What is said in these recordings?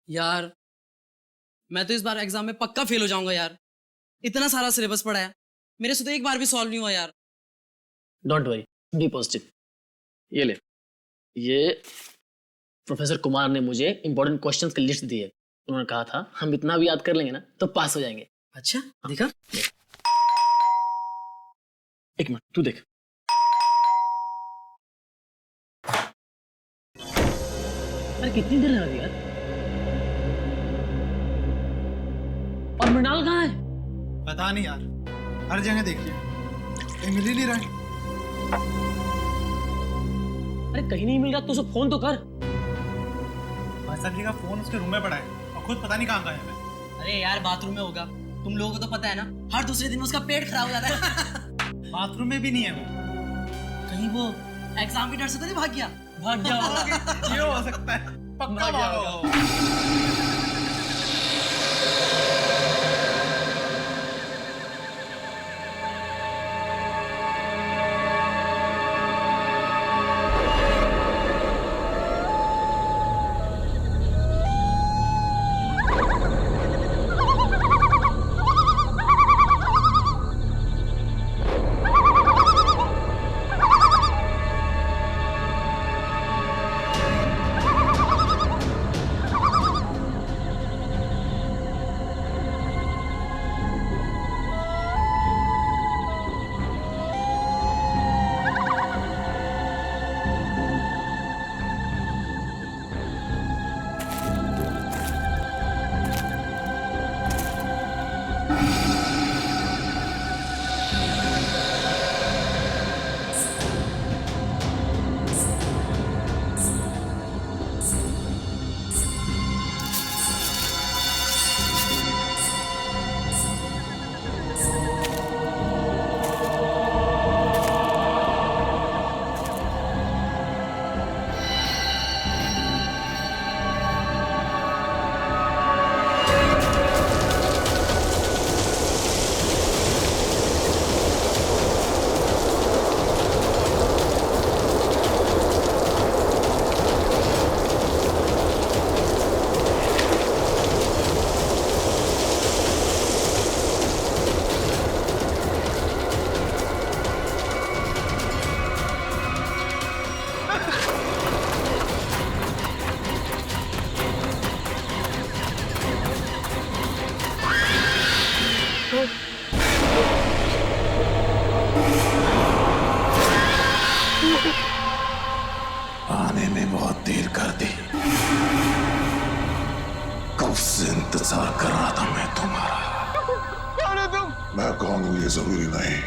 यार मैं तो इस बार एग्जाम में पक्का फेल हो जाऊंगा यार। इतना सारा सिलेबस पड़ा है, मेरे से तो एक बार भी सॉल्व नहीं हुआ यार। Don't worry, be positive. ये ले, ये प्रोफेसर कुमार ने मुझे इंपॉर्टेंट क्वेश्चंस की लिस्ट दी है। उन्होंने कहा था हम इतना भी याद कर लेंगे ना तो पास हो जाएंगे। अच्छा दिखा। एक मिनट तू देख। अरे कितनी देर लगा दी यार। और मृणाल कहाँ है? पता नहीं यार, हर जगह देख लिया, कहीं मिल ही नहीं रहा है। अरे कहीं नहीं मिल रहा तो उसे फोन तो कर। भाई साहब जी का फोन उसके रूम में पड़ा है और खुद पता नहीं कहाँ गायब है। अरे यार बाथरूम में होगा, तुम लोगों को तो पता है ना, हर दूसरे दिन उसका पेट खराब हो जाता है। बाथरूम में भी नहीं है वो। कहीं वो एग्जाम की डर से तो नहीं भाग गया? भाग गया होगा। ये हो सकता है, पक्का भागा होगा। आने में बहुत देर कर दी। कब से इंतजार कर रहा था मैं तुम्हारा। कौन हो तुम? मैं कौन हूं ये जरूरी नहीं,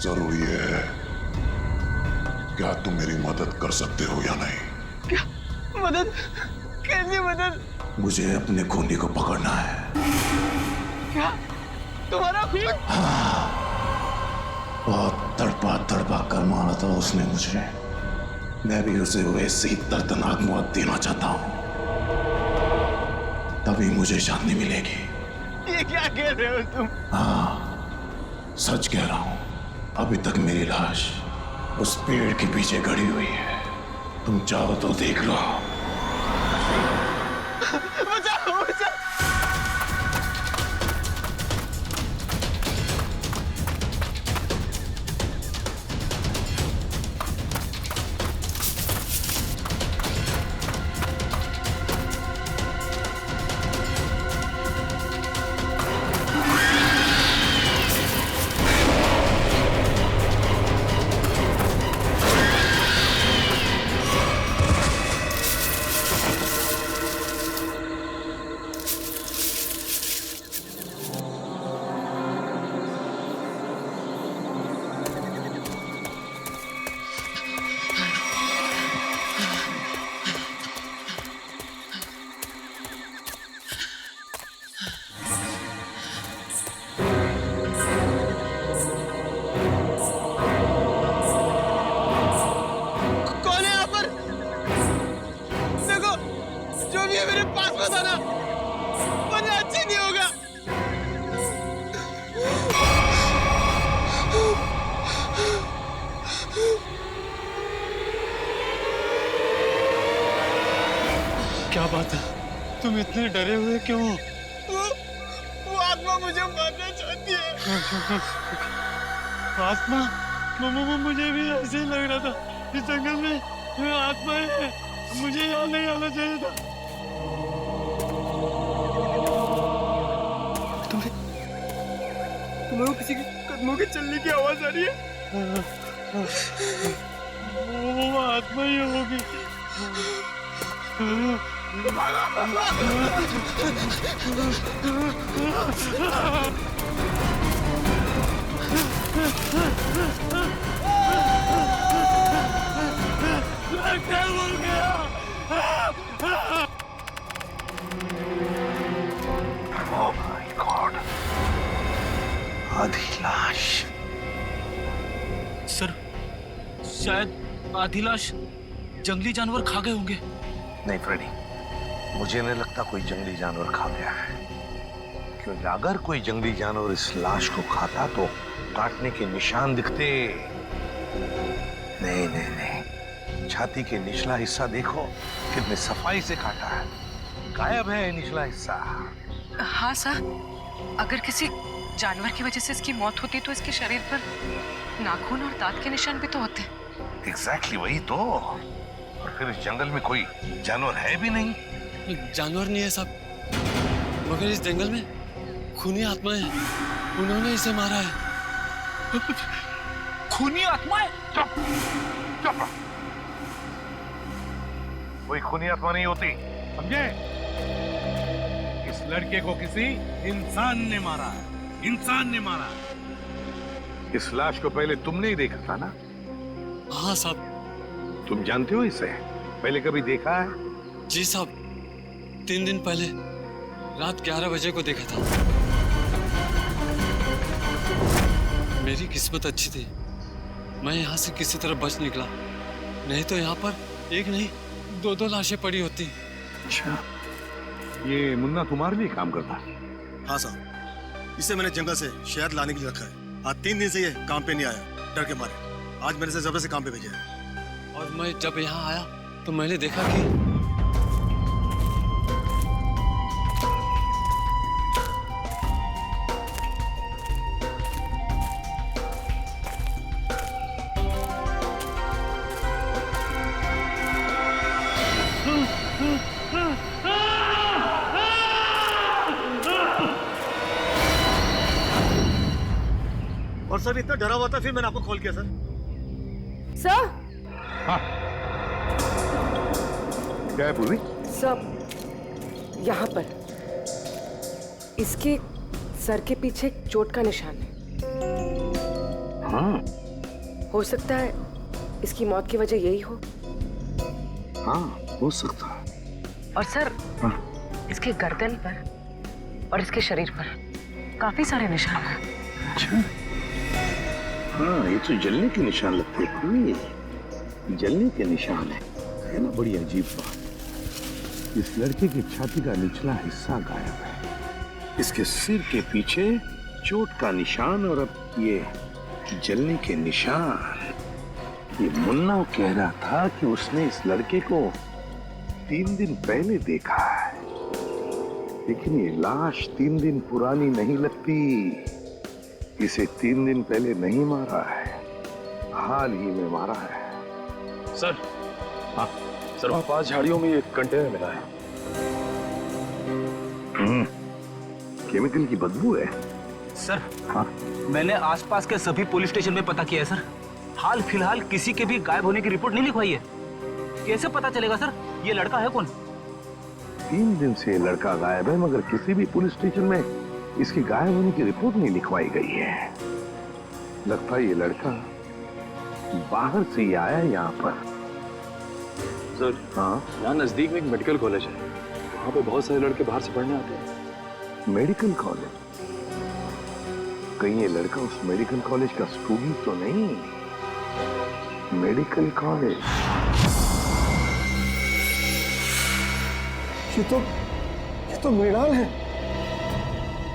जरूरी है क्या तुम मेरी मदद कर सकते हो या नहीं। क्या मदद? कैसी मदद? मुझे अपने खूनी को पकड़ना है। क्या तुम्हारा खून? बहुत तड़पा तड़पा कर मारा था उसने मुझे। मैं भी उसे वैसे ही दर्दनाक मौत देना चाहता हूं, तभी मुझे शांति मिलेगी। ये क्या कह रहे हो तुम? हाँ सच कह रहा हूं। अभी तक मेरी लाश उस पेड़ के पीछे गड़ी हुई है, तुम चाहो तो देख लो। बचाओ बचाओ। मेरे पास मत आना, मुझे अच्छा नहीं होगा। क्या बात है, तुम इतने डरे हुए क्यों? वो आत्मा मुझे मारना चाहती है। आत्मा? मुझे भी ऐसे ही लग रहा था, इस जंगल में आत्मा है, मुझे यहाँ नहीं आना चाहिए था। तुम्हें वो किसी के कदमों के चलने की आवाज आ रही है? वो आत्मा ही होगी। Oh my God! आधी लाश। सर, शायद आधी लाश जंगली जानवर खा गए होंगे। नहीं फ्रेडी, मुझे नहीं लगता कोई जंगली जानवर खा गया है, क्योंकि अगर कोई जंगली जानवर इस लाश को खाता तो काटने के निशान दिखते। नहीं नहीं नहीं, छाती के निचला हिस्सा देखो, कितने सफाई से काटा है, गायब है निचला हिस्सा। हाँ सर, अगर किसी जानवर की वजह से इसकी मौत होती तो इसके शरीर पर नाखून और दांत के निशान भी तो होते। एग्जैक्टली वही तो। और फिर इस जंगल में कोई जानवर है भी नहीं। जानवर नहीं है साहब, मगर इस जंगल में खूनी आत्माएं हैं, उन्होंने इसे मारा है। खूनी आत्माएं? चुप चुप, कोई खूनी आत्मा नहीं होती, समझे? इस लड़के को किसी इंसान ने मारा है, इंसान ने मारा है। इस लाश को पहले तुमने ही देखा था ना? हाँ साहब। तुम जानते हो इसे? पहले कभी देखा है? जी साहब, 3 दिन पहले रात 11 बजे को देखा था। मेरी किस्मत अच्छी थी, मैं यहाँ से किसी तरह बच निकला, नहीं तो यहाँ पर एक नहीं 2-2 लाशें पड़ी होती। अच्छा, ये मुन्ना तुम्हारे लिए काम करता है? हाँ साहब, इसे मैंने जंगल से शहद लाने के लिए रखा है। आज 3 दिन से ये काम पे नहीं आया, डर के मारे। आज मैंने इसे जबरदस्ती काम पे भेजा है। और मैं जब यहाँ आया तो मैंने देखा कि और सर इतना डरा हुआ था, फिर मैंने आपको कॉल किया सर। सर, क्या है पूरी? सर यहाँ पर इसके सर के पीछे एक चोट का निशान है। हाँ हो सकता है इसकी मौत की वजह यही हो। हाँ, हो सकता है। और सर, इसके गर्दन पर और इसके शरीर पर काफी सारे निशान हैं। अच्छा, हाँ, ये तो जलने के निशान लगते हैं पूरी, जलने के निशान है ना? बड़ी अजीब बात। इस लड़के की छाती का निचला हिस्सा गायब है, इसके सिर के पीछे चोट का निशान, और अब ये जलने के निशान। ये मुन्ना कह रहा था कि उसने इस लड़के को 3 दिन पहले देखा है, लेकिन ये लाश 3 दिन पुरानी नहीं लगती। इसे 3 दिन पहले नहीं मारा है, हाल ही में मारा है। सर, हाँ सर, वहाँ 5 झाड़ियों में एक कंटेनर मिला है। केमिकल की बदबू है सर। हाँ, मैंने आसपास के सभी पुलिस स्टेशन में पता किया है सर, हाल फिलहाल किसी के भी गायब होने की रिपोर्ट नहीं लिखवाई है। कैसे पता चलेगा सर ये लड़का है कौन? 3 दिन से लड़का गायब है, मगर किसी भी पुलिस स्टेशन में इसके गायब होने की रिपोर्ट नहीं लिखवाई गई है। लगता है ये लड़का बाहर से ही आया है यहाँ पर। सर, हाँ, यहाँ नजदीक में एक मेडिकल कॉलेज है, वहाँ पे बहुत सारे लड़के बाहर से पढ़ने आते हैं। Medical college? कहीं ये लड़का उस मेडिकल कॉलेज का स्टूडेंट तो नहीं? मेडिकल कॉलेज ये तो मृणाल है,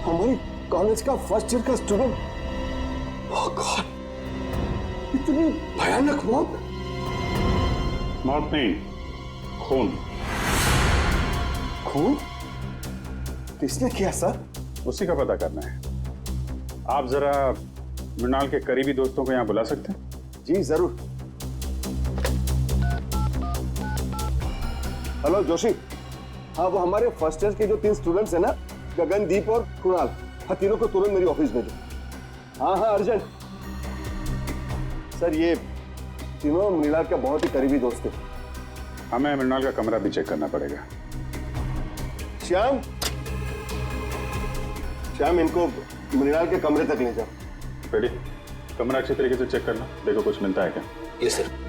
हमारी कॉलेज का फर्स्ट ईयर का स्टूडेंट। ओह गॉड, इतनी भयानक मौत। मौत नहीं, खून। खून? किसने किया सर? उसी का पता करना है। आप जरा मृणाल के करीबी दोस्तों को यहाँ बुला सकते हैं? जी जरूर। हेलो जोशी। हाँ, वो हमारे फर्स्ट ईयर के जो 3 स्टूडेंट्स हैं ना, गगनदीप और कुणाल, हाँ तीनों को तुरंत मेरी ऑफिस भेजो। हाँ हाँ अर्जेंट। सर ये तीनों मृणाल के बहुत ही करीबी दोस्त हैं। हमें मृणाल का कमरा भी चेक करना पड़ेगा। श्याम, श्याम इनको मृणाल के कमरे तक ले जाओ। रेडी? कमरा अच्छी तरीके से चेक करना, देखो कुछ मिलता है क्या। Yes sir.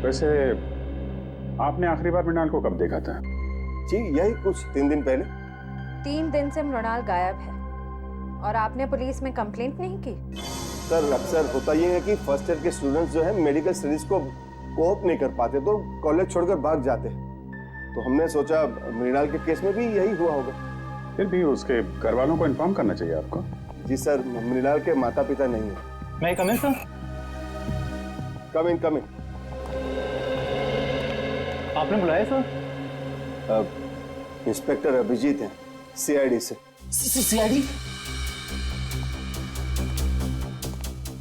वैसे आपने आखिरी बार मृणाल को कब देखा था? जी यही कुछ 3 दिन पहले। 3 दिन से मृणाल गायब है और आपने पुलिस में कंप्लेंट नहीं की? सर अक्सर होता ये है कि फर्स्ट ईयर के स्टूडेंट्स जो है मेडिकल स्टडीज को कोप नहीं कर पाते तो कॉलेज छोड़कर भाग जाते हैं, तो हमने सोचा मृणाल के केस में भी यही हुआ होगा। फिर भी उसके घर वालों को इन्फॉर्म करना चाहिए आपको। जी सर, मृणाल के माता पिता नहीं है। मैं कम इन सर? कम इन। आपने बुलाया सर? इंस्पेक्टर अभिजीत हैं, CID से। CID?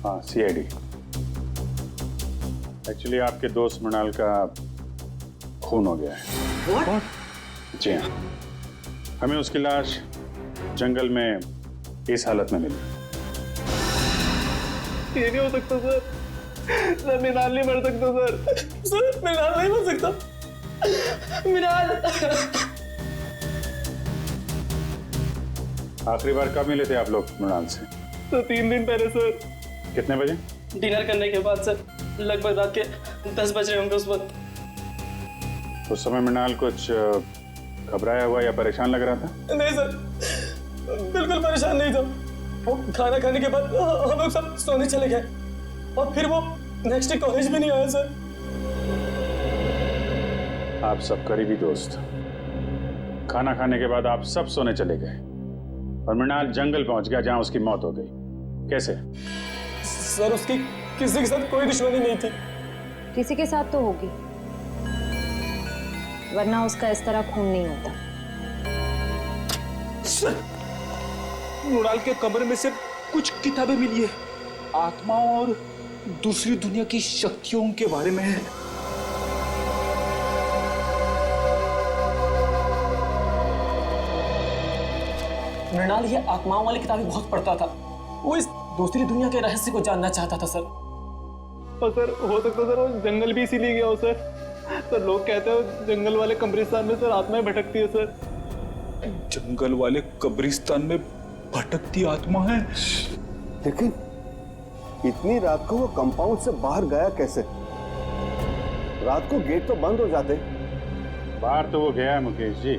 हाँ CID। एक्चुअली आपके दोस्त मृणाल का खून हो गया है। What? जी हाँ, हमें उसकी लाश जंगल में इस हालत में मिली। ये नहीं हो सकता सर, मृणाल नहीं मर सकता सर, मृणाल नहीं मर सकता। मृणाल। आखिरी बार कब मिले थे आप लोग मृणाल से? तो 3 दिन पहले सर। कितने बजे? डिनर करने के बाद सर, लगभग रात के 10 बज रहे होंगे उस वक्त। उस समय मृणाल कुछ घबराया हुआ या परेशान लग रहा था? नहीं सर, बिल्कुल परेशान नहीं था। वो खाना खाने के बाद हम लोग सब सोने चले गए और फिर वो नेक्स्ट डे कॉलेज भी नहीं आया सर। आप सब करीबी दोस्त, खाना खाने के बाद आप सब सोने चले गए और मृणाल जंगल पहुंच गया जहां उसकी मौत हो गई। कैसे? सर उसकी किसी के साथ कोई दुश्मनी नहीं थी। किसी के साथ तो होगी, वरना उसका इस तरह खून नहीं होता। सर, मृणाल के कमरे में से कुछ किताबें मिली है, आत्माओं और दूसरी दुनिया की शक्तियों के बारे में है। मृणाल ये आत्माओं वाली किताबें बहुत पढ़ता था, वो इस दूसरी दुनिया के रहस्य को जानना चाहता था सर। और सर हो सकता सर वो जंगल भी इसीलिए गया हो सर। लोग कहते हैं जंगल वाले कब्रिस्तान में सर आत्माएं भटकती है सर। जंगल वाले कब्रिस्तान में भटकती आत्मा है। लेकिन इतनी रात को वो कंपाउंड से बाहर गया कैसे? रात को गेट तो बंद हो जाते। बाहर तो वो गया है मुकेश जी,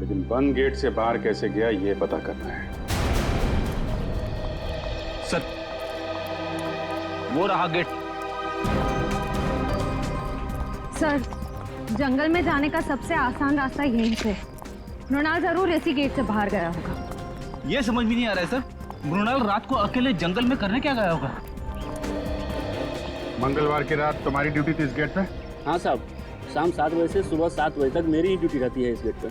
लेकिन बंद गेट से बाहर कैसे गया ये पता करना है। सर वो रहा गेट। सर, जंगल में जाने का सबसे आसान रास्ता यहीं से। मृणाल जरूर इसी गेट से बाहर गया होगा। ये समझ में नहीं आ रहा है सर, मृणाल रात को अकेले जंगल में करने क्या गया होगा? मंगलवार की रात तुम्हारी ड्यूटी थी इस गेट पे? हाँ साहब, शाम 7 बजे से सुबह 7 बजे तक मेरी ही ड्यूटी रहती है इस गेट पे।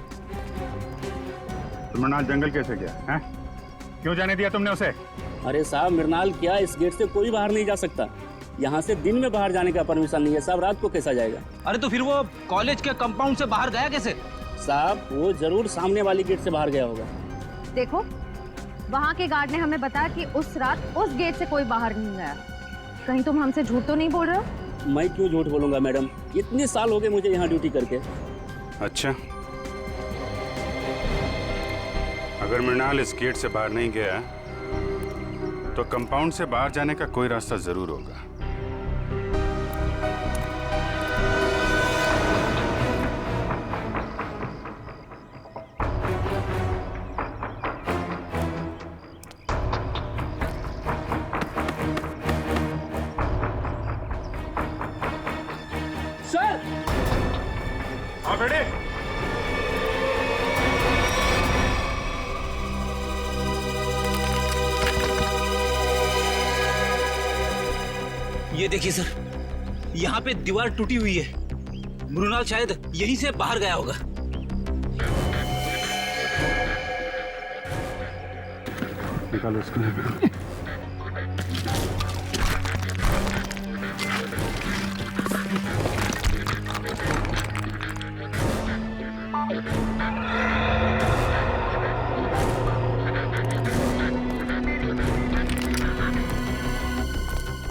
तो मृणाल जंगल कैसे गया है? क्यों जाने दिया तुमने उसे? अरे साहब, मृणाल क्या, इस गेट से कोई बाहर नहीं जा सकता। यहाँ से दिन में बाहर जाने का परमिशन नहीं है साहब, रात को कैसा जाएगा? अरे तो फिर वो कॉलेज के कंपाउंड से बाहर गया कैसे? साहब वो जरूर सामने वाली गेट से बाहर गया होगा। देखो, वहाँ के गार्ड ने हमें बताया कि उस रात उस गेट से कोई बाहर नहीं गया। कहीं तुम हमसे झूठ तो नहीं बोल रहे हो? मैं क्यों झूठ बोलूंगा मैडम, इतने साल हो गए मुझे यहाँ ड्यूटी करके। अच्छा, अगर मृणाल इस गेट से बाहर नहीं गया तो कंपाउंड से बाहर जाने का कोई रास्ता जरूर होगा। फ्रेडी। ये देखिए सर, यहाँ पे दीवार टूटी हुई है। मृणाल शायद यहीं से बाहर गया होगा। निकालो इसको।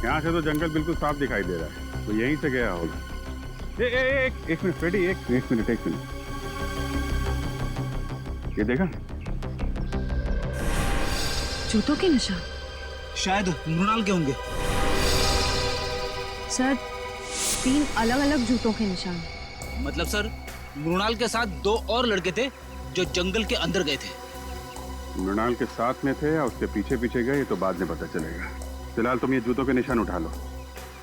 यहाँ से तो जंगल बिल्कुल साफ दिखाई दे रहा है, तो यहीं से गया होगा। एक मिनट फ्रेडी, एक मिनट। ये देखा? जूतों के निशान शायद मृणाल के होंगे। सर 3 अलग-अलग जूतों के निशान। मतलब सर मृणाल के साथ 2 और लड़के थे जो जंगल के अंदर गए थे। मृणाल के साथ में थे या उसके पीछे पीछे गए, तो बाद में पता चलेगा। फिलहाल तुम ये जूतों के निशान उठा लो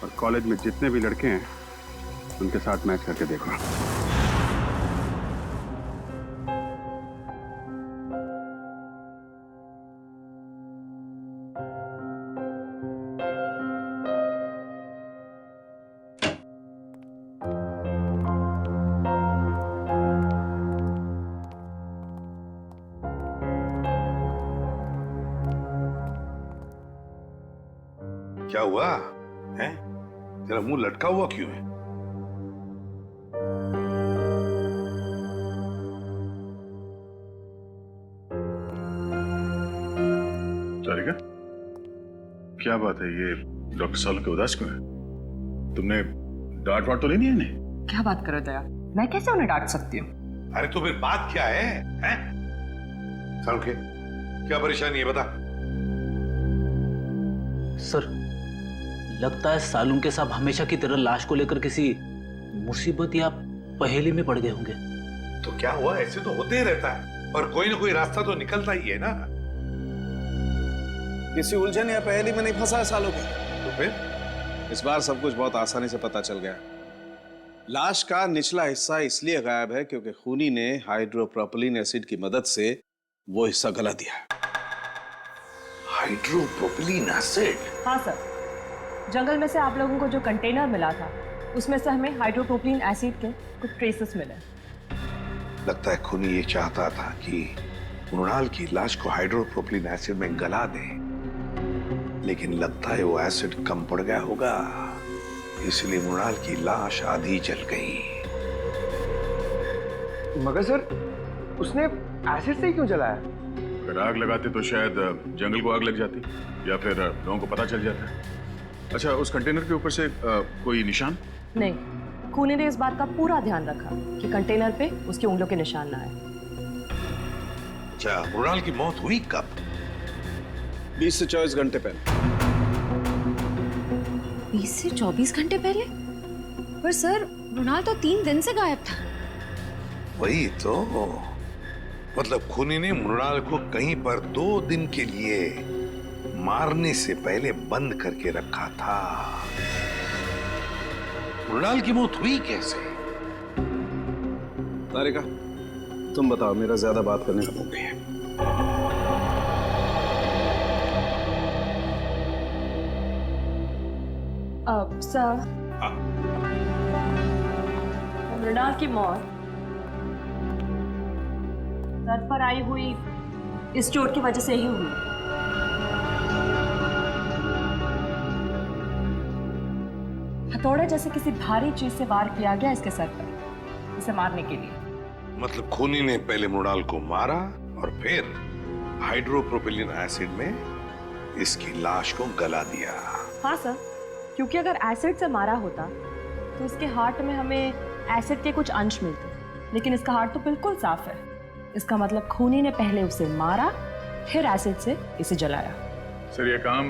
और कॉलेज में जितने भी लड़के हैं उनके साथ मैच करके देखो। क्या हुआ है? तेरा मुंह लटका हुआ क्यों है? सारिका, क्या बात है? ये डॉक्टर सालों के उदास क्यों है? तुमने डांट वाट तो नहीं दी इन्हें? क्या बात करो दया, मैं कैसे उन्हें डांट सकती हूँ? अरे तो फिर बात क्या है? सालुके, क्या परेशानी है बता। सर लगता है सालुंके साहब हमेशा की तरह लाश को लेकर किसी मुसीबत या पहेली में पड़ गए होंगे। तो क्या हुआ? ऐसे तो होते ही रहता है, और कोई ना कोई रास्ता तो निकलता ही है ना। किसी उलझन या पहेली में नहीं फंसा है सालों के। तो फिर इस बार सब कुछ बहुत आसानी से पता चल गया। लाश का निचला हिस्सा इसलिए गायब है क्योंकि खूनी ने हाइड्रोप्रोपिलीन एसिड की मदद से वो हिस्सा गला दिया। हाइड्रोप्रोपिलीन एसिड? हाँ सर, जंगल में से आप लोगों को जो कंटेनर मिला था उसमें से हमें हाइड्रोप्रोपिलीन एसिड के कुछ ट्रेसेस मिले। लगता है खूनी ये चाहता था कि मृणाल की लाश को हाइड्रोप्रोपिलीन एसिड में गला दे, लेकिन लगता है वो एसिड कम पड़ गया होगा, इसलिए मृणाल की लाश आधी जल गई। मगर सर उसने एसिड से ही क्यों जलाया? अगर आग लगाते तो शायद जंगल को आग लग जाती, या फिर लोगों को पता चल जाता। अच्छा, उस कंटेनर के ऊपर से कोई निशान? नहीं, खूनी ने इस बात का पूरा ध्यान रखा कि कंटेनर पे उसकी उंगलियों के निशान ना आए। अच्छा, मृणाल की मौत हुई कब? 20 से 24 घंटे पहले। 20 से 24 घंटे पहले? पर सर मृणाल तो 3 दिन से गायब था। वही तो, मतलब खूनी ने मृणाल को कहीं पर 2 दिन के लिए मारने से पहले बंद करके रखा था। मृणाल की मौत हुई कैसे? तारिका, तुम बताओ, मेरा ज्यादा बात करने का मौका है। सर, मृणाल की मौत सर पर आई हुई इस चोट की वजह से ही हुई। हथौड़े जैसे किसी भारी चीज से वार किया गया इसके सर पर, इसे मारने के लिए। मतलब खूनी ने पहले मृणाल को मारा और फिर हाइड्रोप्रोपिलीन एसिड में इसकी लाश को गला दिया। हाँ सर, क्योंकि अगर एसिड से मारा होता तो इसके हार्ट में हमें एसिड के कुछ अंश मिलते, लेकिन इसका हार्ट तो बिल्कुल साफ है। इसका मतलब खूनी ने पहले उसे मारा, फिर एसिड से इसे जलाया। सर ये काम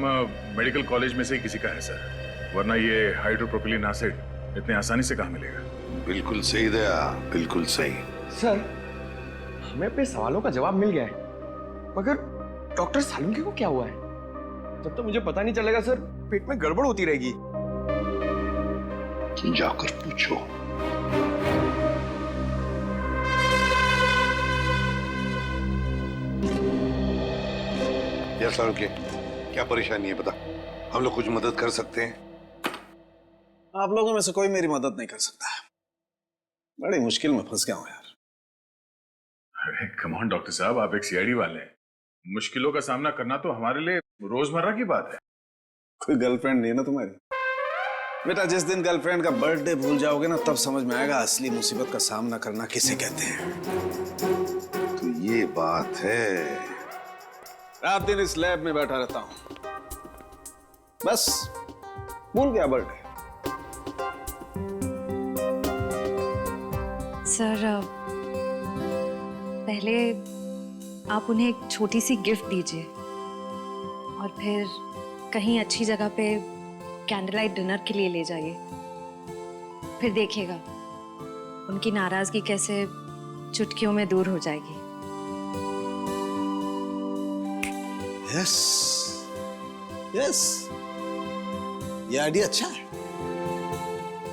मेडिकल कॉलेज में से ही किसी का है सर, वरना ये हाइड्रोप्रोपिलीन एसिड इतने आसानी से कहाँ मिलेगा? बिल्कुल सही दया, बिल्कुल सही। सर, हमें अपने सवालों का जवाब मिल गया है, मगर डॉक्टर सालुंके को क्या हुआ है? जब तक मुझे पता नहीं चलेगा सर, पेट में गड़बड़ होती रहेगी। जाकर पूछो। या सारू के क्या परेशानी है बता, हम लोग कुछ मदद कर सकते हैं। आप लोगों में से कोई मेरी मदद नहीं कर सकता, बड़ी मुश्किल में फंस गया हूं यार। अरे कम ऑन डॉक्टर साहब, आप एक सीआईडी वाले हैं, मुश्किलों का सामना करना तो हमारे लिए रोजमर्रा की बात है। कोई गर्लफ्रेंड नहीं है ना तुम्हारी? बेटा जिस दिन गर्लफ्रेंड का बर्थडे भूल जाओगे ना, तब समझ में आएगा असली मुसीबत का सामना करना किसे कहते हैं। तो ये बात है। रात दिन इस लैब में बैठा रहता हूं, बस भूल गया बर्थडे। सर पहले आप उन्हें एक छोटी सी गिफ्ट दीजिए और फिर कहीं अच्छी जगह पे कैंडल लाइट डिनर के लिए ले जाइए, फिर देखिएगा उनकी नाराजगी कैसे चुटकियों में दूर हो जाएगी। यस यस, ये आइडिया अच्छा है।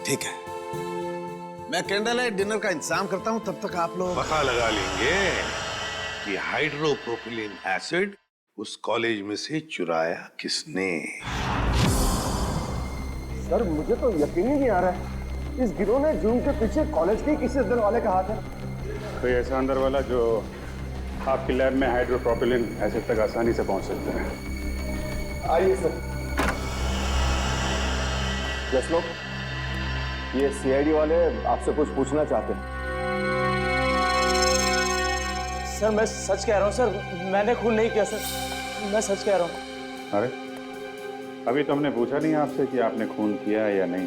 ठीक है, मैं कैंडल लाइट डिनर का इंतजाम करता हूं, तब तक आप लोग पता लगा लेंगे कि हाइड्रोप्रोपिलीन एसिड उस कॉलेज में से चुराया किसने। सर मुझे तो यकीन ही नहीं आ रहा है, इस गिरोह ने जूम के पीछे कॉलेज के किसी अंदर वाले का हाथ है। कोई ऐसा अंदर वाला जो आपकी लैब में हाइड्रोप्रोपिलीन एसिड तक आसानी से पहुंच सकता है। आइए सर। यस लोग, ये सीआईडी वाले आपसे कुछ पूछना चाहते हैं। सर मैं सच कह रहा हूँ सर, मैंने खून नहीं किया सर, मैं सच कह रहा हूँ। अरे अभी तो हमने पूछा नहीं आपसे कि आपने खून किया है या नहीं,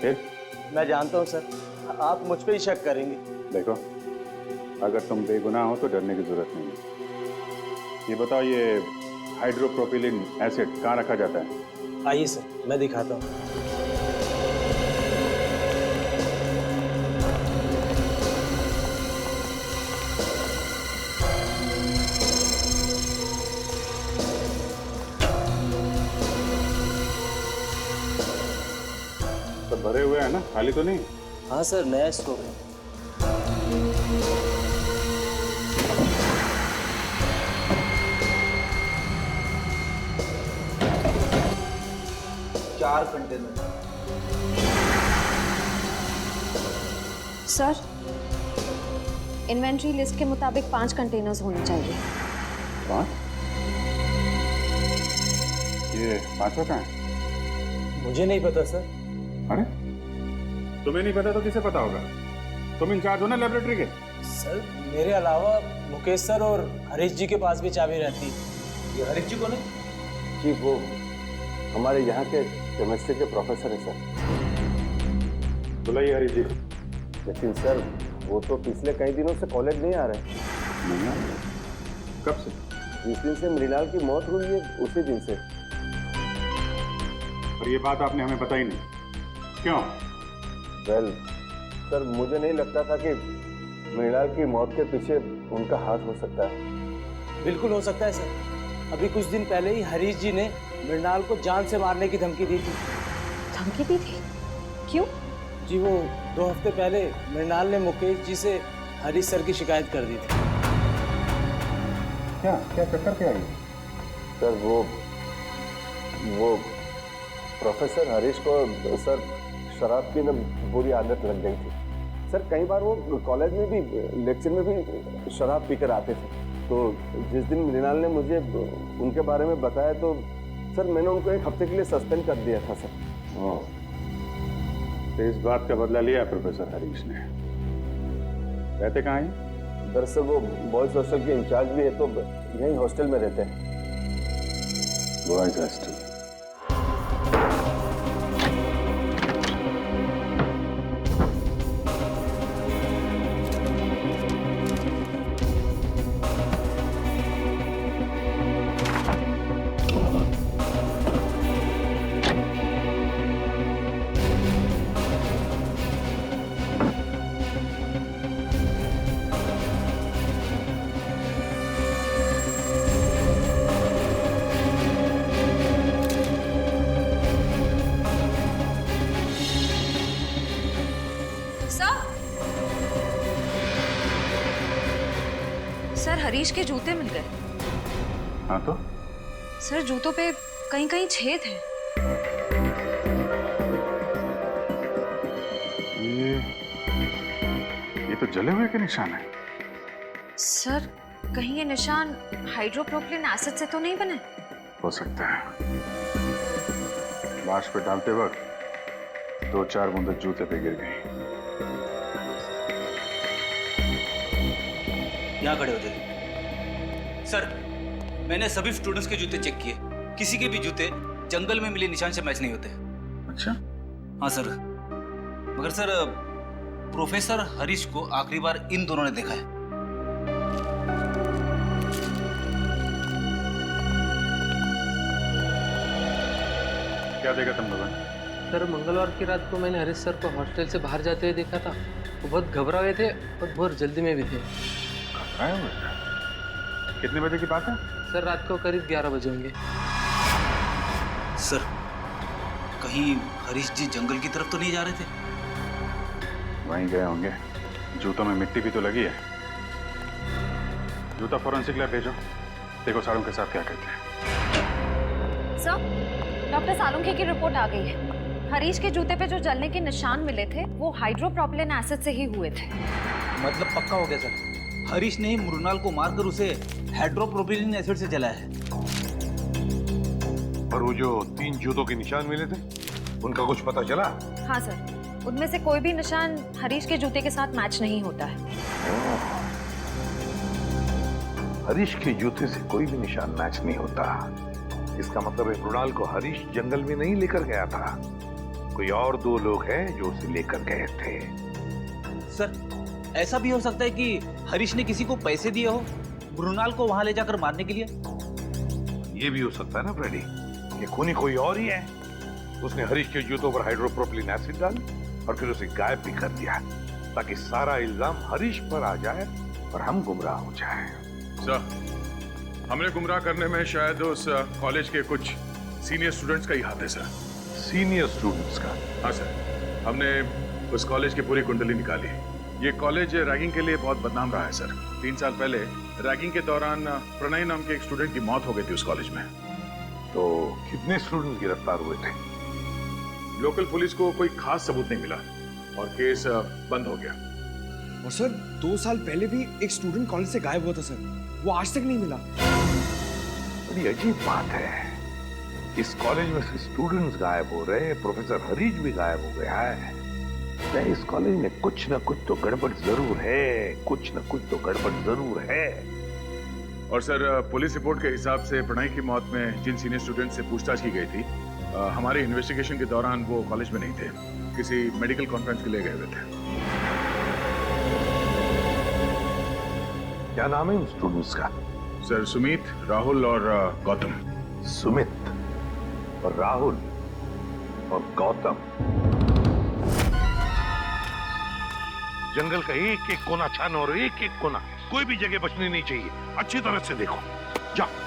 फिर? मैं जानता हूँ सर, आप मुझ पे ही शक करेंगे। देखो, अगर तुम बेगुनाह हो तो डरने की जरूरत नहीं है। ये बताओ, ये हाइड्रोप्रोपिलीन एसिड कहाँ रखा जाता है? आइए सर, मैं दिखाता हूँ। भरे हुए हैं ना, खाली तो नहीं? हाँ सर, नया स्टॉक है। चार कंटेनर। सर, इन्वेंट्री लिस्ट के मुताबिक 5 कंटेनर्स होने चाहिए। 5? ये 5वां कहाँ है? मुझे नहीं पता सर। अरे तुम्हें नहीं पता तो किसे पता होगा? तुम इंचार्ज हो ना लेबोरेटरी के। सर मेरे अलावा मुकेश सर और हरीश जी के पास भी चाबी रहती है। ये हरीश जी कौन है? जी वो हमारे यहाँ के केमिस्ट्री के प्रोफेसर है सर। बुलाइए हरीश जी। लेकिन सर वो तो पिछले कई दिनों से कॉलेज नहीं आ रहे। नहीं आ रहे? कब से? जिस दिन से मृणाल की मौत हुई है उसी दिन से। और ये बात आपने हमें बताई नहीं, क्यों? वेल सर, मुझे नहीं लगता था कि मृणाल की मौत के पीछे उनका हाथ हो सकता है। बिल्कुल हो सकता है सर। अभी कुछ दिन पहले ही हरीश जी ने मृणाल को जान से मारने की धमकी दी थी। धमकी दी थी? क्यों? जी वो 2 हफ्ते पहले मृणाल ने मुकेश जी से हरीश सर की शिकायत कर दी थी। क्या क्या चक्कर क्या है? सर वो प्रोफेसर हरीश को सर शराब की ना बुरी आदत लग गई थी। सर कई बार वो कॉलेज में भी लेक्चर में भी शराब पीकर आते थे। तो जिस दिन मृणाल ने मुझे उनके बारे में बताया तो सर मैंने उनको 1 हफ्ते के लिए सस्पेंड कर दिया था सर। तो इस बात का बदला लिया प्रोफेसर हरीश ने। रहते कहाँ हैं? दरअसल वो बॉयज हॉस्टल के इंचार्ज भी है, तो यही हॉस्टल में रहते हैं। Boys hostel. सर हरीश के जूते मिल गए। हाँ तो सर जूतों पे कहीं कहीं छेद है। ये तो जले हुए के निशान है। सर कहीं ये निशान हाइड्रोप्रोपिलीन एसिड से तो नहीं बने? हो सकता है। लाश पे डालते वक्त 2-4 बूंदें जूते पे गिर गई। यहाँ खड़े हो जाइए। सर मैंने सभी स्टूडेंट्स के जूते चेक किए, किसी के भी जूते जंगल में मिले निशान से मैच नहीं होते। अच्छा? हाँ सर, मगर सर प्रोफेसर हरीश को आखिरी बार इन दोनों ने देखा है। क्या देखा तुम लोगों ने? सर मंगलवार की रात को मैंने हरीश सर को हॉस्टल से बाहर जाते हुए देखा था। वो बहुत घबरा हुए थे और बहुत जल्दी में भी थे। घबराए हुए थे? कितने बजे की बात है? सर रात को करीब 11 बजे होंगे। सर कहीं हरीश जी जंगल की तरफ तो नहीं जा रहे थे? वहीं गए होंगे। जूतों में मिट्टी भी तो लगी है। जूता फॉरेंसिक लैब भेजो, देखो सालों के साथ क्या करते हैं। सर डॉक्टर सालुंखे की रिपोर्ट आ गई है। हरीश के जूते पे जो जलने के निशान मिले थे वो हाइड्रोप्रोपिलीन एसिड से ही हुए थे। मतलब पक्का हो गया सर, हरीश ने ही मृणाल को मारकर उसे हाइड्रोप्रोपिलीन एसिड से जलाया है। और वो जो 3 जूतों के निशान मिले थे उनका कुछ पता चला? हाँ सर, उनमें से कोई भी निशान हरीश के जूते के साथ मैच नहीं होता है। हरीश के जूते से कोई भी निशान मैच नहीं होता। इसका मतलब है मृणाल को हरीश जंगल में नहीं लेकर गया था, कोई और 2 लोग हैं जो उसे लेकर गए थे। सर ऐसा भी हो सकता है कि हरीश ने किसी को पैसे दिए हो मृणाल को वहां ले जाकर मारने के लिए। ये भी हो सकता है ना फ्रेडी, कि खूनी कोई और ही है। उसने हरीश के जूतों पर हाइड्रोप्रोपिलीन एसिड डाल और फिर उसे गायब भी कर दिया, ताकि सारा इल्जाम हरीश पर आ जाए और हम गुमराह हो जाए। सर हमने गुमराह करने में शायद उस कॉलेज के कुछ सीनियर स्टूडेंट्स का ही हाथ है सर। सीनियर स्टूडेंट्स का? हाँ सर, हमने उस कॉलेज की पूरी कुंडली निकाली। ये कॉलेज रैगिंग के लिए बहुत बदनाम रहा है सर। 3 साल पहले रैगिंग के दौरान प्रणय नाम के एक स्टूडेंट की मौत हो गई थी उस कॉलेज में। तो कितने स्टूडेंट गिरफ्तार हुए थे? लोकल पुलिस को कोई खास सबूत नहीं मिला और केस बंद हो गया। और सर 2 साल पहले भी एक स्टूडेंट कॉलेज से गायब हुआ था सर, वो आज तक नहीं मिला। बड़ी अजीब बात है, इस कॉलेज में से स्टूडेंट्स गायब हो रहे हैं, प्रोफेसर हरीश भी गायब हो गया है। इस कॉलेज में कुछ ना कुछ तो गड़बड़ जरूर है, कुछ ना कुछ तो गड़बड़ जरूर है। और सर पुलिस रिपोर्ट के हिसाब से प्रणय की मौत में जिन सीनियर स्टूडेंट से पूछताछ की गई थी, हमारे इन्वेस्टिगेशन के दौरान वो कॉलेज में नहीं थे, किसी मेडिकल कॉन्फ्रेंस के लिए गए हुए थे। क्या नाम है उन स्टूडेंट्स का? सर सुमित, राहुल और गौतम। सुमित और राहुल और गौतम। जंगल का एक एक कोना छानो और एक एक कोना, कोई भी जगह बचनी नहीं चाहिए। अच्छी तरह से देखो, जाओ।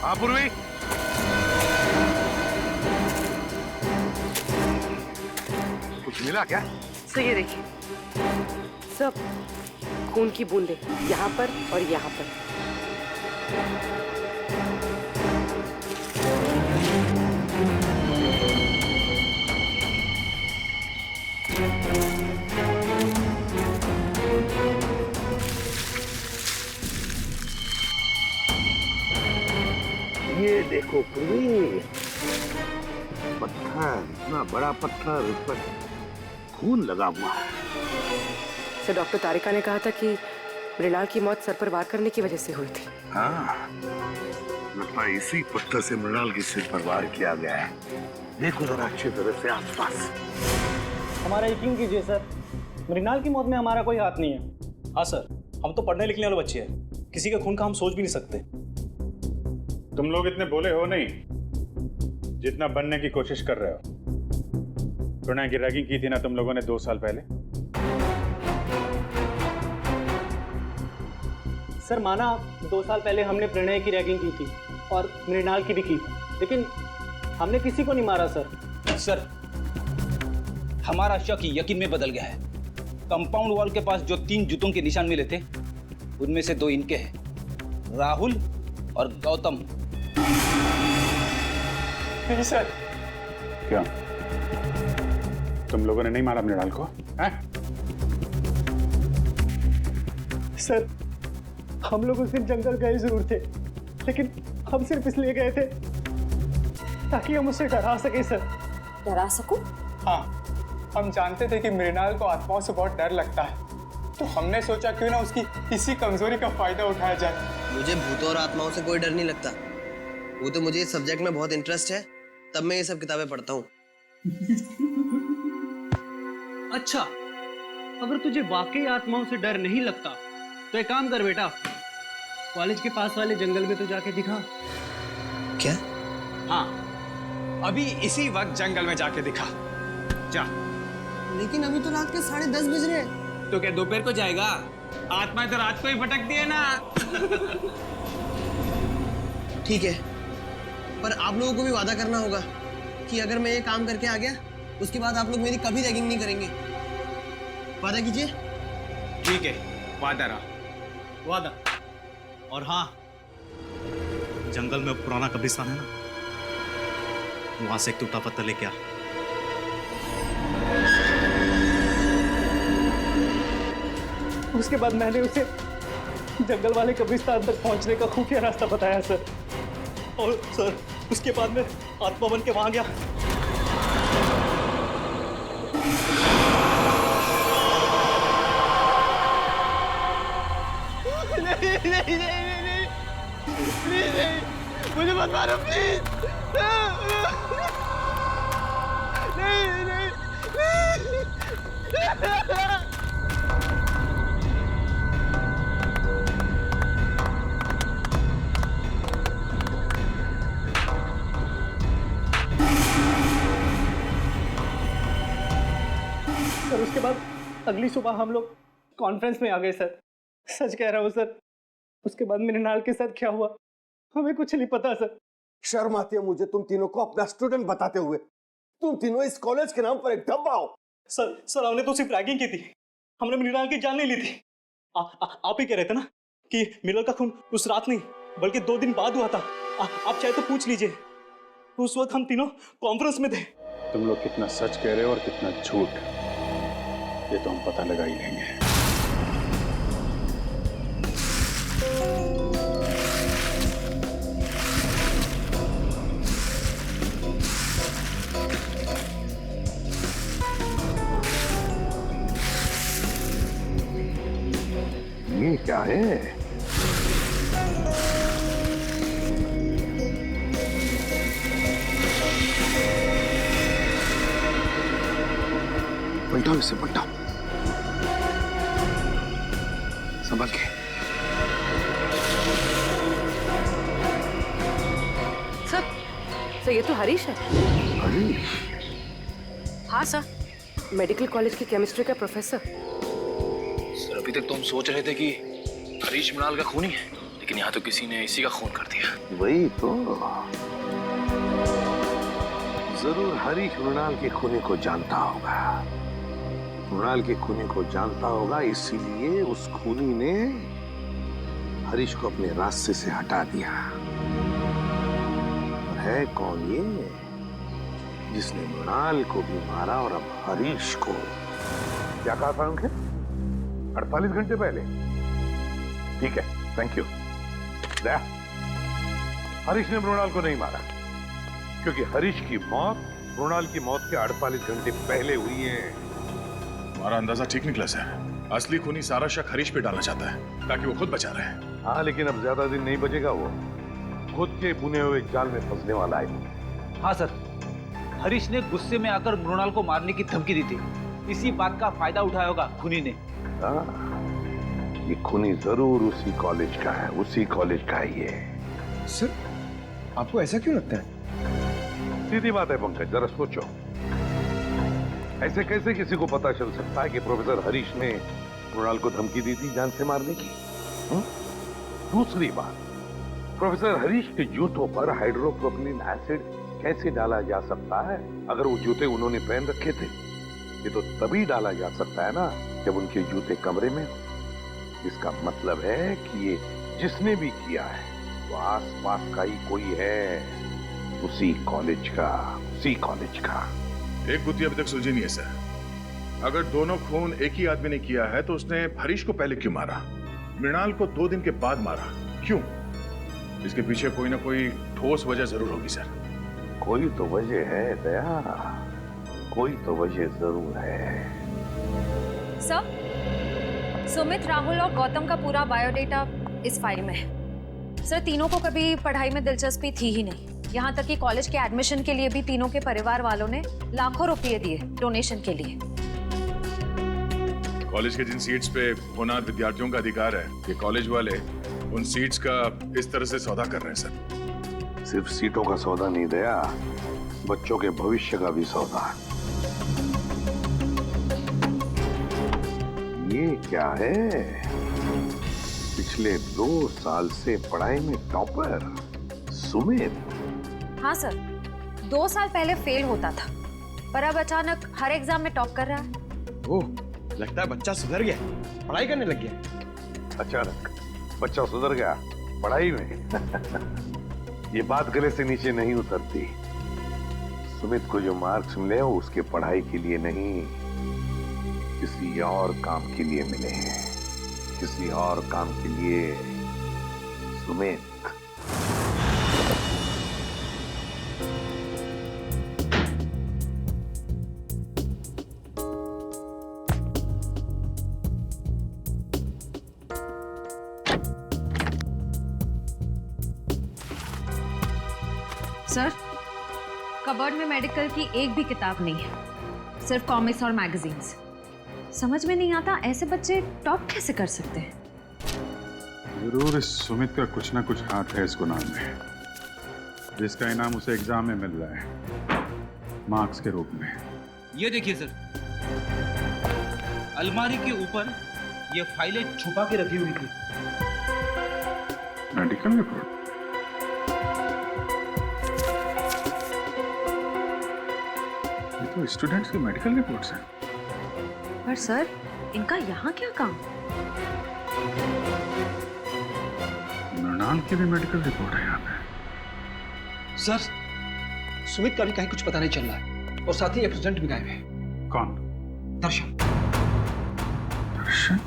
हाँ पूर्वी, कुछ मिला क्या? सर ये देखिए, सब खून की बूंदें यहाँ पर और यहाँ पर। ये देखो पूर्वी, पत्थर, इतना बड़ा पत्थर, उस पर खून लगा हुआ है। सर डॉक्टर तारिका ने कहा था कि मृणाल की मौत सर पर वार करने की वजह से हुई थी। हाँ, लगता है इसी पत्थर से मृणाल के सिर पर वार किया गया है। देखो जरा अच्छी तरह से आसपास। हमारा यकीन कीजिए सर, मृणाल की मौत में हमारा कोई हाथ नहीं है। हाँ सर, हम तो पढ़ने लिखने वाले बच्चे हैं, किसी के खून का हम सोच भी नहीं सकते। तुम लोग इतने बोले हो नहीं जितना बनने की कोशिश कर रहे हो। प्रणय की रैगिंग की थी ना तुम लोगों ने 2 साल पहले। सर माना 2 साल पहले हमने प्रणय की रैगिंग की थी और मृणाल की भी की, लेकिन हमने किसी को नहीं मारा सर। सर, हमारा शक यकीन में बदल गया है। कंपाउंड वॉल के पास जो 3 जूतों के निशान मिले थे, उनमें से 2 इनके हैं, राहुल और गौतम। नहीं सर। क्या तुम लोगों ने नहीं मारा मृणाल को? हैं? सर, हम लोग उस दिन जंगल गए जरूर थे, लेकिन हम सिर्फ इसलिए गए थे ताकि हम उसे डरा सके सर। डरा सको? हाँ, हम जानते थे कि मृणाल को आत्माओं से बहुत डर लगता है, तो हमने सोचा क्यों ना उसकी इसी कमजोरी का फायदा उठाया जाए। मुझे भूतों और आत्माओं से कोई डर नहीं लगता। वो तो मुझे इस सब्जेक्ट में बहुत इंटरेस्ट है, तब मैं ये सब किताबें पढ़ता हूँ। अच्छा, अगर तुझे वाकई आत्माओं से डर नहीं लगता तो एक काम कर बेटा, कॉलेज के पास वाले जंगल में तो जाके दिखा। क्या? हाँ, अभी इसी वक्त जंगल में जाके दिखा। जा। लेकिन अभी तो रात के 10:30 बज रहे हैं। तो क्या दोपहर को जाएगा? आत्माएं तो रात को ही भटकती है ना। ठीक है, पर आप लोगों को भी वादा करना होगा कि अगर मैं ये काम करके आ गया, उसके बाद आप लोग मेरी कभी रैगिंग नहीं करेंगे। वादा कीजिए। ठीक है, वादा रहा। वादा। और हाँ, जंगल में पुराना कब्रिस्तान है ना, वहां से एक टूटा पत्थर लेके आ। उसके बाद मैंने उसे जंगल वाले कब्रिस्तान तक पहुंचने का खुफिया रास्ता बताया सर, और सर उसके बाद मैं आत्मा बन के वहां गया। नहीं, मुझे मत मारो प्लीज। नहीं। सर उसके बाद अगली सुबह हम लोग कॉन्फ्रेंस में आ गए सर। सच कह रहा हूँ सर, उसके बाद मृणाल के साथ क्या हुआ हमें कुछ नहीं पता सर। शर्म आती है मुझे तुम तीनों को अपना स्टूडेंट बताते हुए। तुम तीनों इस कॉलेज के नाम पर एक डब्बा हो। सर हमने तो सिर्फ रैगिंग की थी, हमने मृणाल की जान नहीं ली थी। आप ही कह रहे थे ना कि मृणाल का खून उस रात नहीं बल्कि 2 दिन बाद हुआ था। आप चाहे तो पूछ लीजिए, उस वक्त हम तीनों कॉन्फ्रेंस में थे। तुम लोग कितना सच कह रहे हो और कितना झूठ, ये तो हम पता लगा ही लेंगे। ये क्या है? पलटाओ इसे, पलटाओ संभल के। सर ये तो हरीश है। हरीश? हाँ सर, मेडिकल कॉलेज की केमिस्ट्री का प्रोफेसर। सर अभी तक तो हम सोच रहे थे कि हरीश मृणाल का खूनी है, लेकिन यहाँ तो किसी ने इसी का खून कर दिया। वही तो, जरूर हरीश मृणाल के खूनी को जानता होगा। मृणाल के खूनी को जानता होगा, इसीलिए उस खूनी ने हरीश को अपने रास्ते से हटा दिया। और है कौन ये जिसने मृणाल को भी मारा और अब हरीश को? क्या कहा था उनके? 48 घंटे पहले? ठीक है, थैंक यू। दया, हरीश ने मृणाल को नहीं मारा, क्योंकि हरीश की मौत मृणाल की मौत के 48 घंटे पहले हुई है। हमारा अंदाजा ठीक निकला सर। असली खूनी सारा शक हरीश पे डालना चाहता है ताकि वो खुद बचा रहे। हाँ, लेकिन अब ज्यादा दिन नहीं बचेगा वो। खुद के बुने हुए जाल में फंसने वाला है। हाँ सर, हरीश ने गुस्से में आकर मृणाल को मारने की धमकी दी थी। इसी बात का फायदा उठाया होगा खूनी ने। हाँ, ये खूनी जरूर उसी कॉलेज का है, उसी कॉलेज का है ये। सर, आपको ऐसा क्यों लगता है? सीधी बात है पंकज, जरा सोचो। ऐसे कैसे किसी को पता चल सकता है कि प्रोफेसर हरीश ने मृणाल को धमकी दी थी जान से मारने की? दूसरी बात, प्रोफेसर हरीश के जूतों पर हाइड्रोप्रोपिलीन एसिड कैसे डाला जा सकता है? अगर वो जूते उन्होंने पहन रखे थे, ये तो तभी डाला जा सकता है ना जब उनके जूते कमरे में हो। इसका मतलब है कि ये जिसने भी किया है वो आसपास का ही कोई है, उसी कॉलेज का, उसी कॉलेज का। एक गुत्थी अभी तक सुलझी नहीं है सर। अगर दोनों खून एक ही आदमी ने किया है तो उसने हरीश को पहले क्यों मारा, मृणाल को 2 दिन के बाद मारा क्यों? इसके पीछे कोई ना कोई ठोस वजह जरूर होगी सर। कोई तो वजह है दया, कोई तो वजह जरूर है। सर, सुमित, राहुल और गौतम का पूरा बायोडेटा इस फाइल में है। सर, तीनों को कभी पढ़ाई में दिलचस्पी थी ही नहीं। यहाँ तक कि कॉलेज के एडमिशन के लिए भी तीनों के परिवार वालों ने लाखों रुपए दिए डोनेशन के लिए। कॉलेज के जिन सीट्स पे होनहार विद्यार्थियों का अधिकार है, ये कॉलेज वाले उन सीट्स का इस तरह से सौदा कर रहे हैं सर। सिर्फ सीटों का सौदा नहीं दया, बच्चों के भविष्य का भी सौदा। ये क्या है? पिछले 2 साल से पढ़ाई में टॉपर सुमित। हाँ सर, 2 साल पहले फेल होता था, पर अब अचानक हर एग्जाम में टॉप कर रहा है। ओह, लगता है बच्चा सुधर गया, पढ़ाई करने लग गया। अचानक बच्चा सुधर गया पढ़ाई में? ये बात गले से नीचे नहीं उतरती। सुमित को जो मार्क्स मिले वो उसके पढ़ाई के लिए नहीं, किसी और काम के लिए मिले हैं, किसी और काम के लिए। सुमित, सर, कबर्ड में मेडिकल की एक भी किताब नहीं है, सिर्फ कॉमिक्स और मैगजीन्स। समझ में नहीं आता ऐसे बच्चे टॉप कैसे कर सकते हैं। जरूर इस सुमित का कुछ ना कुछ हाथ है इस गुनाह में, जिसका इनाम उसे एग्जाम में मिल रहा है मार्क्स के रूप में। ये देखिए सर, अलमारी के ऊपर ये फाइलें छुपा के रखी हुई थी। Medical report? ये तो स्टूडेंट्स की मेडिकल रिपोर्ट्स हैं। पर सर, इनका यहाँ क्या काम? मृणाल की भी मेडिकल रिपोर्ट है यहाँ पे। सर, सुमित का भी कहीं कुछ पता नहीं चल रहा है और साथ ही एक स्टूडेंट भी गायब है। कौन? दर्शन। दर्शन?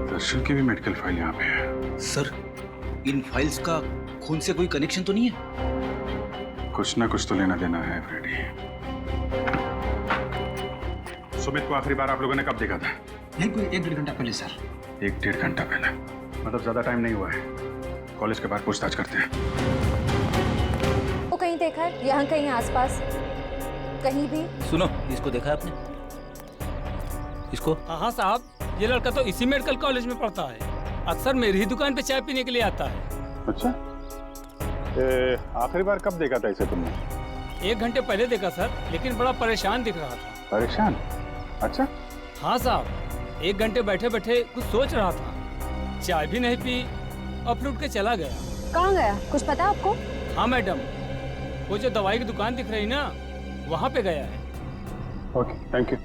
दर्शन की भी मेडिकल फाइल यहाँ पे है। सर, इन फाइल्स का खून से कोई कनेक्शन तो नहीं है? कुछ ना कुछ तो लेना देना है फ्रेडी। सुमित को आखिरी बार आप लोगों ने कब देखा था? यही कोई 1-1.5 घंटा पहले सर। 1-1.5 घंटा पहले? मतलब ज्यादा टाइम नहीं हुआ है। कॉलेज के बाहर पूछताछ करते हैं। वो कहीं देखा है? यहाँ कहीं आसपास कहीं भी? सुनो, इसको देखा है आपने? इसको? हाँ साहब, ये लड़का तो इसी मेडिकल कॉलेज में पढ़ता है। अक्सर मेरी ही दुकान पे चाय पीने के लिए आता है। अच्छा, आखिरी बार कब देखा था इसे तुमने? 1 घंटे पहले देखा सर, लेकिन बड़ा परेशान दिख रहा था। परेशान? अच्छा। हाँ साहब, 1 घंटे बैठे बैठे कुछ सोच रहा था, चाय भी नहीं पी और लौट के चला गया। कहाँ गया, कुछ पता आपको? हाँ मैडम, वो जो दवाई की दुकान दिख रही ना, वहाँ पे गया है। Okay, thank you.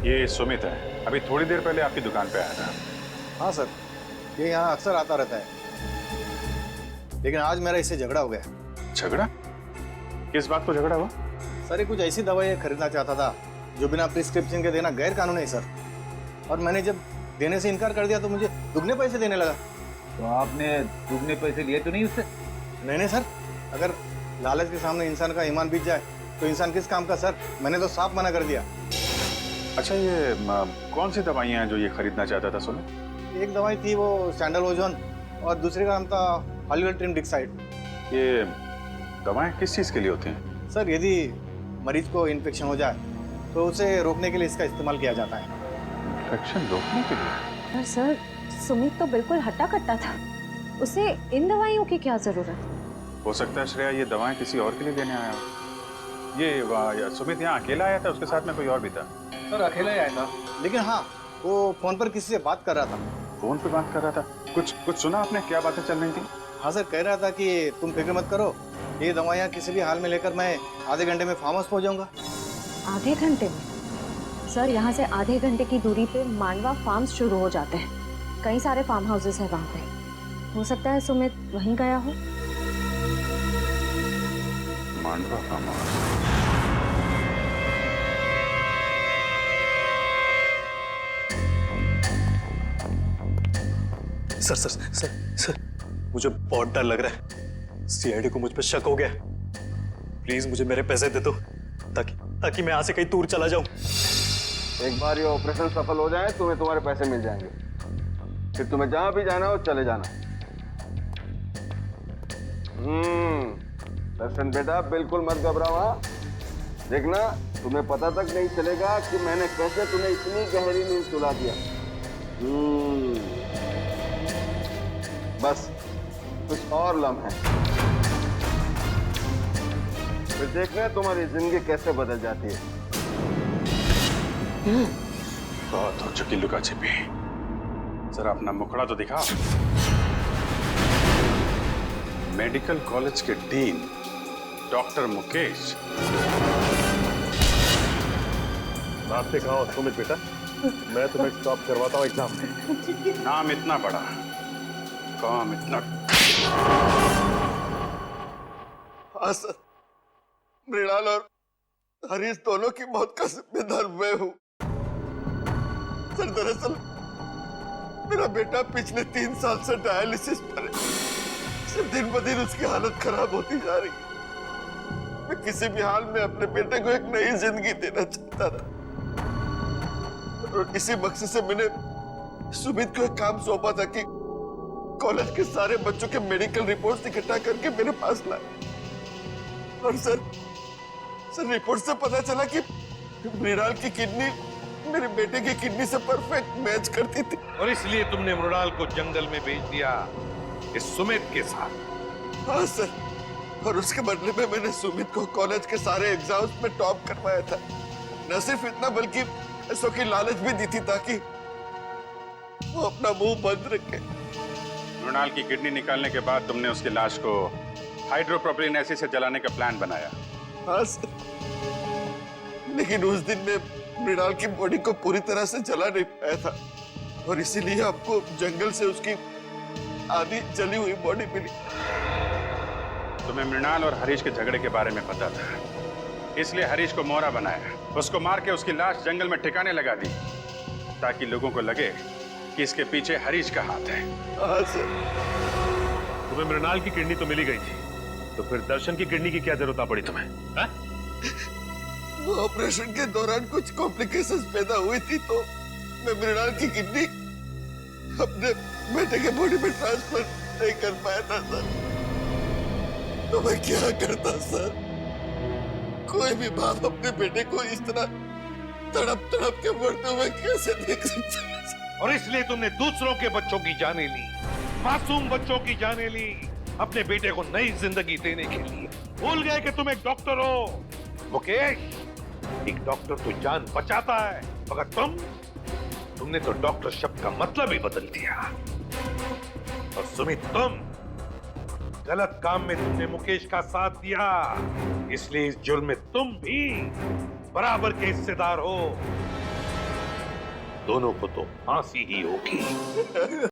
ये सुमित है, अभी थोड़ी देर पहले आपकी दुकान पे आया था। हाँ सर, ये यहाँ अक्सर आता रहता है, लेकिन आज मेरा इससे झगड़ा हो गया। झगड़ा? किस बात को झगड़ा हुआ? सर, ये कुछ ऐसी दवाई खरीदना चाहता था जो बिना प्रिस्क्रिप्शन के देना गैर कानूनी है सर, और मैंने जब देने से इनकार कर दिया तो मुझे दुगने पैसे देने लगा। तो आपने दुगने पैसे लिए तो नहीं उससे? नहीं सर, अगर लालच के सामने इंसान का ईमान बीत जाए तो इंसान किस काम का सर? मैंने तो साफ मना कर दिया। अच्छा, ये कौन सी दवाइयाँ हैं जो ये खरीदना चाहता था सुमित? एक दवाई थी वो सैंडलओजोन और दूसरे का नाम था हॉलीवेल्ट्रिन डिक्साइड। ये दवाएं किस चीज़ के लिए होती हैं? सर, यदि मरीज को इन्फेक्शन हो जाए तो उसे रोकने के लिए इसका इस्तेमाल किया जाता है। इन्फेक्शन रोकने के लिए? पर सर, सुमित तो बिल्कुल हट्टा कट्टा था, उसे इन दवाइयों की क्या जरूरत? हो सकता है श्रेया ये दवाएं किसी और के लिए देने आया हो। ये सुमित यहाँ अकेला आया था, उसके साथ में कोई और भी था? सर, अकेला ही आया था, लेकिन हाँ, वो फोन पर किसी से बात कर रहा था। फोन पे बात कर रहा था? कुछ सुना आपने? क्या बातें चल रही थी? हाँ सर, कह रहा था कि तुम फिक्र मत करो, ये दवाइयाँ किसी भी हाल में लेकर मैं आधे घंटे में फार्म हाउस पहुँच जाऊंगा। आधे घंटे में? सर, यहाँ से आधे घंटे की दूरी पे मांडवा फार्म्स शुरू हो जाते हैं। कई सारे फार्म हाउसेस हैं वहाँ पे। हो सकता है सुमित वहीं गया हो। Mandwa farm house? सर, मुझे बहुत डर लग रहा है। सीआईडी को मुझ पर शक हो गया। प्लीज मुझे मेरे पैसे दे दो ताकि मैं यहाँ से कहीं दूर चला जाऊं। एक बार ये ऑपरेशन सफल हो जाए तुम्हें तुम्हारे पैसे मिल जाएंगे, फिर तुम्हें जहां भी जाना हो चले जाना। दर्शन बेटा, बिल्कुल मत घबराओ। हाँ, देखना तुम्हें पता तक नहीं चलेगा कि मैंने कैसे तुम्हें इतनी गहरी नींद सुला दिया। बस कुछ और लम्हे, फिर देखना तुम्हारी जिंदगी कैसे बदल जाती है। बहुत हो चुकी लुका छिपी, जरा अपना मुखड़ा तो दिखाओ। मेडिकल कॉलेज के डीन डॉक्टर मुकेश। बात दिखाओ सुमित बेटा, मैं तुम्हें स्टॉप करवाता हूँ एग्जाम में। नाम इतना बड़ा, काम इतना। हाँ सर, मृणाल और हरीश दोनों की मौत का जिम्मेदार मैं हूँ। सर, दरअसल मेरा बेटा पिछले 3 साल से डायलिसिस पर है। सिर्फ दिन ब दिन उसकी हालत खराब होती जा रही है। मैं किसी भी हाल में अपने बेटे को एक नई जिंदगी देना चाहता था, और इसी मकसद से मैंने सुमित को एक काम सौंपा था कि कॉलेज के सारे बच्चों के मेडिकल रिपोर्ट्स इकट्ठा करके मेरे पास लाए। और सर रिपोर्ट से पता चला कि मृणाल की किडनी मेरे बेटे की किडनी से परफेक्ट मैच करती थी। और इसलिए तुमने मृणाल को जंगल में भेज दिया इस सुमित के साथ? हाँ सर, और उसके बदले में मैंने सुमित को कॉलेज के सारे एग्जाम्स में टॉप करवाया था। न सिर्फ इतना बल्कि पैसों की लालच भी दी थी ताकि वो अपना मुंह बंद रखे। मृणाल की किडनी निकालने के बाद तुमने उसकी लाश को हाइड्रोप्रोपिलीन एसिड से जलाने का प्लान बनाया? हाँ सर, लेकिन उस दिन में मृणाल की बॉडी को पूरी तरह से जला नहीं पाया था, और इसीलिए आपको जंगल से उसकी आधी जली हुई बॉडी मिली। तुम्हें मृणाल और हरीश के झगड़े के बारे में पता था, इसलिए हरीश को मोहरा बनाया, उसको मार के उसकी लाश जंगल में ठिकाने लगा दी, ताकि लोगों को लगे कि इसके पीछे हरीश का हाथ है। हाँ सर। तुम्हें मृणाल की किडनी तो मिली गई थी, तो फिर दर्शन की किडनी की क्या जरूरत पड़ी तुम्हें? हा? वो ऑपरेशन के दौरान कुछ कॉम्प्लिकेशंस पैदा हुई थी, तो मैं मृणाल की किडनी अपने बेटे के बॉडी में ट्रांसफर नहीं कर पाया था सर। तो मैं क्या करता सर? कोई भी बाप अपने बेटे को इस तरह तड़प तड़प के मरते हुए कैसे देख सकता है? और इसलिए तुमने दूसरों के बच्चों की जानें ली, मासूम बच्चों की जानें ली, अपने बेटे को नई जिंदगी देने के लिए। भूल गए कि तुम एक डॉक्टर हो मुकेश। एक डॉक्टर तो जान बचाता है, मगर तुमने तो डॉक्टर शब्द का मतलब ही बदल दिया। और सुमित, तुम गलत काम में तुमने मुकेश का साथ दिया, इसलिए इस जुर्म में तुम भी बराबर के हिस्सेदार हो। दोनों को तो फांसी ही होगी।